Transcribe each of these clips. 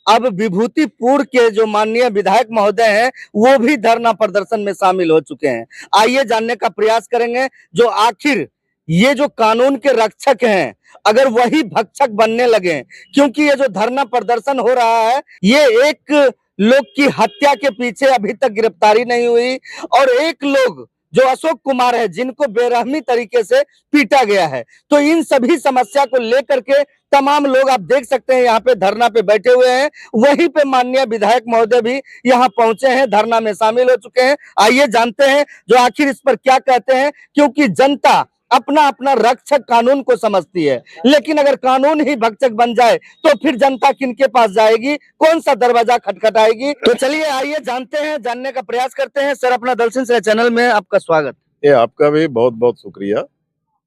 अब विभूतिपुर के जो माननीय विधायक महोदय हैं वो भी धरना प्रदर्शन में शामिल हो चुके हैं। आइए जानने का प्रयास करेंगे जो आखिर ये जो कानून के रक्षक हैं अगर वही भक्षक बनने लगे, क्योंकि ये जो धरना प्रदर्शन हो रहा है ये एक लोग की हत्या के पीछे अभी तक गिरफ्तारी नहीं हुई और एक लोग जो अशोक कुमार है जिनको बेरहमी तरीके से पीटा गया है। तो इन सभी समस्या को लेकर के तमाम लोग आप देख सकते हैं यहाँ पे धरना पे बैठे हुए हैं। वहीं पे माननीय विधायक महोदय भी यहाँ पहुंचे हैं, धरना में शामिल हो चुके हैं। आइए जानते हैं जो आखिर इस पर क्या कहते हैं, क्योंकि जनता अपना अपना रक्षक कानून को समझती है, लेकिन अगर कानून ही भक्षक बन जाए तो फिर जनता किनके पास जाएगी, कौन सा दरवाजा खटखटाएगी। तो चलिए आइए जानते हैं, जानने का प्रयास करते हैं। सर, अपना दलसिंह सराय चैनल में आपका स्वागत। ये आपका भी बहुत बहुत शुक्रिया।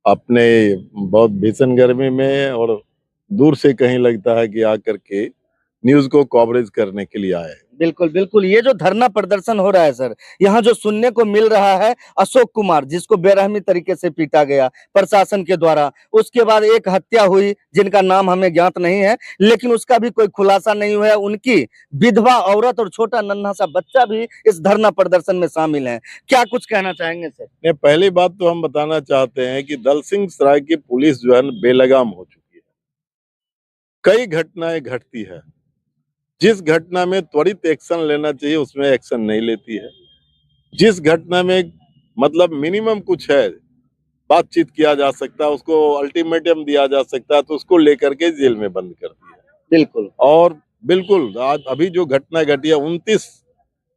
आपने बहुत भीषण गर्मी में और दूर से कहीं लगता है कि आकर के न्यूज को कवरेज करने के लिए आए। बिल्कुल बिल्कुल, ये जो धरना प्रदर्शन हो रहा है सर, यहाँ जो सुनने को मिल रहा है अशोक कुमार जिसको बेरहमी तरीके से पीटा गया प्रशासन के द्वारा, उसके बाद एक हत्या हुई जिनका नाम हमें ज्ञात नहीं है, लेकिन उसका भी कोई खुलासा नहीं हुआ है। उनकी विधवा औरत और छोटा नन्हा सा बच्चा भी इस धरना प्रदर्शन में शामिल है। क्या कुछ कहना चाहेंगे सर? नहीं, पहली बात तो हम बताना चाहते हैं कि दलसिंह सराय की पुलिस जो है बेलगाम हो चुकी है। कई घटनाएं घटती है, जिस घटना में त्वरित एक्शन लेना चाहिए उसमें एक्शन नहीं लेती है। जिस घटना में मतलब मिनिमम कुछ है, बातचीत किया जा सकता है, उसको अल्टीमेटम दिया जा सकता है, तो उसको लेकर के जेल में बंद करती है। बिल्कुल। और बिल्कुल आज अभी जो घटना घटी है 29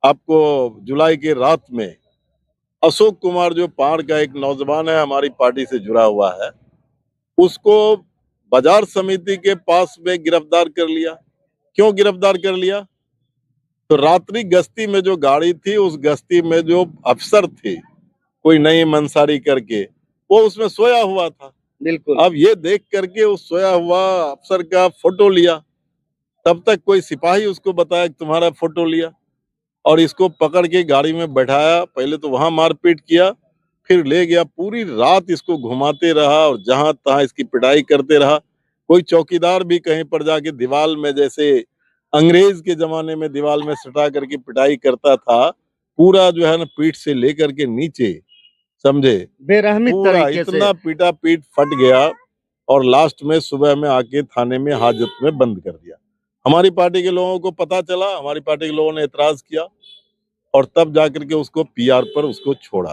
आपको जुलाई की रात में अशोक कुमार जो पहाड़ का एक नौजवान है, हमारी पार्टी से जुड़ा हुआ है, उसको बाजार समिति के पास में गिरफ्तार कर लिया। क्यों गिरफ्तार कर लिया? तो रात्रि गश्ती में जो गाड़ी थी, उस गश्ती में जो अफसर थे कोई नईम अंसारी करके, वो उसमें सोया हुआ था। बिल्कुल। अब ये देख करके उस सोया हुआ अफसर का फोटो लिया, तब तक कोई सिपाही उसको बताया कि तुम्हारा फोटो लिया, और इसको पकड़ के गाड़ी में बैठाया। पहले तो वहां मारपीट किया, फिर ले गया, पूरी रात इसको घुमाते रहा और जहां तहां इसकी पिटाई करते रहा। कोई चौकीदार भी कहीं पर जाके दीवार में, जैसे अंग्रेज के जमाने में दीवार में सटा करके पिटाई करता था, पूरा जो है ना पीठ से लेकर के नीचे, समझे, बेरहमी पूरा तरीके से इतना पीटा, पीठ फट गया और लास्ट में सुबह में आके थाने में हाजत में बंद कर दिया। हमारी पार्टी के लोगों को पता चला, हमारी पार्टी के लोगों ने एतराज किया और तब जाकर के उसको पीआर पर उसको छोड़ा।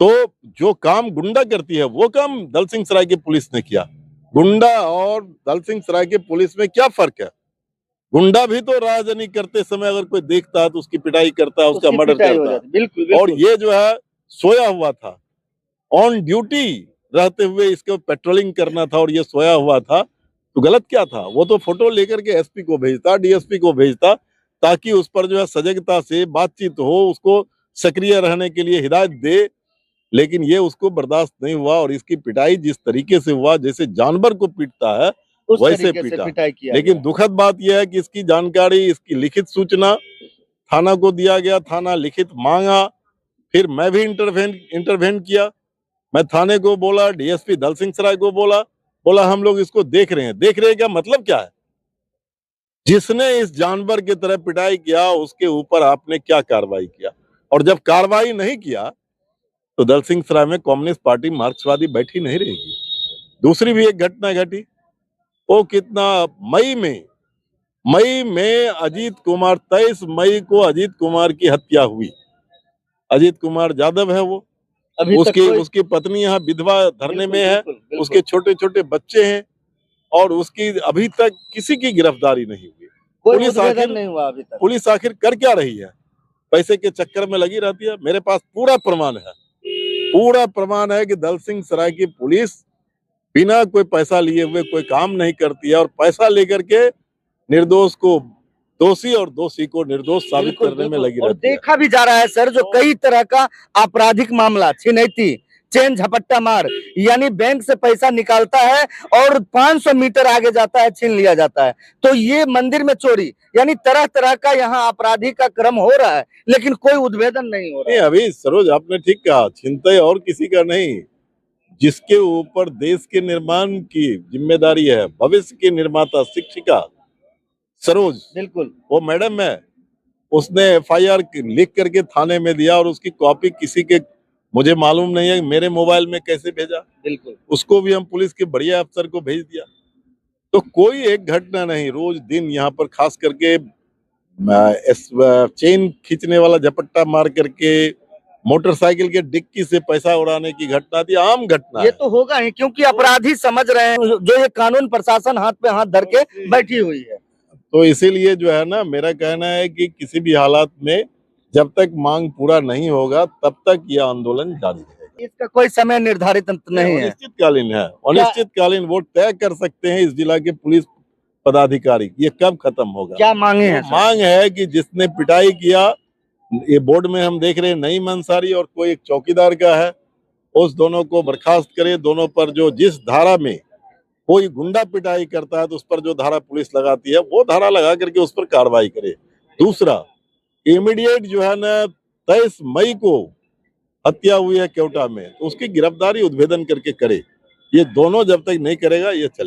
तो जो काम गुंडा करती है वो काम दलसिंह सराय की पुलिस ने किया। गुंडा और दलसिंह सराय की पुलिस में क्या फर्क है? गुंडा भी तो राजनीति करते समय अगर कोई देखता है तो उसकी पिटाई करता है, उसका मर्डर करता है। बिल्कुल, और ये जो है सोया हुआ था, ऑन ड्यूटी रहते हुए इसको पेट्रोलिंग करना था और ये सोया हुआ था, तो गलत क्या था? वो तो फोटो लेकर के एसपी को भेजता, डीएसपी को भेजता, ताकि उस पर जो है सजगता से बातचीत हो, उसको सक्रिय रहने के लिए हिदायत दे। लेकिन ये उसको बर्दाश्त नहीं हुआ और इसकी पिटाई जिस तरीके से हुआ, जैसे जानवर को पीटता है वैसे पीटा। लेकिन दुखद बात यह है कि इसकी जानकारी, इसकी लिखित सूचना थाना को दिया गया, थाना लिखित मांगा, फिर मैं भी इंटरवेन किया। मैं थाने को बोला, डीएसपी दलसिंह सराय को बोला हम लोग इसको देख रहे हैं। देख रहे हैं क्या मतलब क्या है? जिसने इस जानवर की तरह पिटाई किया उसके ऊपर आपने क्या कार्रवाई किया? और जब कार्रवाई नहीं किया तो दलसिंह सराय में कम्युनिस्ट पार्टी मार्क्सवादी बैठी नहीं रहेगी। दूसरी भी एक घटना घटी, वो कितना मई में अजीत कुमार, 23 मई को अजीत कुमार की हत्या हुई। अजीत कुमार यादव है वो, उसकी पत्नी यहाँ विधवा धरने में है, उसके छोटे छोटे बच्चे हैं और उसकी अभी तक किसी की गिरफ्तारी नहीं हुई। पुलिस आखिर कर क्या रही है? पैसे के चक्कर में लगी रहती है। मेरे पास पूरा प्रमाण है कि दलसिंह सराय की पुलिस बिना कोई पैसा लिए हुए कोई काम नहीं करती है और पैसा लेकर के निर्दोष को दोषी और दोषी को निर्दोष साबित करने में लगी रहती है। देखा भी जा रहा है सर, जो कई तरह का आपराधिक मामला, छिनैती, चेन झपट्टा मार, यानी बैंक से पैसा निकालता है और 500 मीटर आगे जाता है, छीन लिया जाता है। तो ये मंदिर में चोरी, यानी तरह तरह का यहाँ अपराधी का क्रम हो रहा है, लेकिन कोई उद्भेदन नहीं हो रहा है। अभी सरोज आपने ठीक कहा, चिंता और किसी का नहीं, जिसके ऊपर देश के निर्माण की जिम्मेदारी है, भविष्य की निर्माता शिक्षिका, सरोज, बिल्कुल वो मैडम है, उसने एफआईआर लिख करके थाने में दिया और उसकी कॉपी किसी के, मुझे मालूम नहीं है मेरे मोबाइल में कैसे भेजा, बिल्कुल उसको भी हम पुलिस के बढ़िया अफसर को भेज दिया। तो कोई एक घटना नहीं, रोज दिन यहाँ पर खास करके चेन खींचने वाला झपट्टा मार करके मोटरसाइकिल के डिक्की से पैसा उड़ाने की घटना थी, आम घटना ये है। तो होगा ही, क्योंकि अपराधी समझ रहे हैं जो ये कानून प्रशासन हाथ पे हाथ धर के बैठी हुई है। तो इसीलिए जो है ना, मेरा कहना है कि किसी भी हालात में जब तक मांग पूरा नहीं होगा तब तक यह आंदोलन जारी रहेगा। इसका कोई समय निर्धारित नहीं है। अनिश्चितकालीन है, अनिश्चितकालीन वो तय कर सकते हैं इस जिला के पुलिस पदाधिकारी, ये कब खत्म होगा। क्या मांगे हैं तो सर? मांग है कि जिसने पिटाई किया, ये बोर्ड में हम देख रहे हैं नईम अंसारी और कोई एक चौकीदार का है, उस दोनों को बर्खास्त करे। दोनों पर जो जिस धारा में कोई गुंडा पिटाई करता है तो उस पर जो धारा पुलिस लगाती है वो धारा लगा करके उस पर कार्रवाई करे। दूसरा, इमीडिएट जो है ना 23 मई को हत्या हुई है केवटा में, तो उसकी गिरफ्तारी उद्भेदन करके करे। ये दोनों जब तक नहीं करेगा ये चलेगा।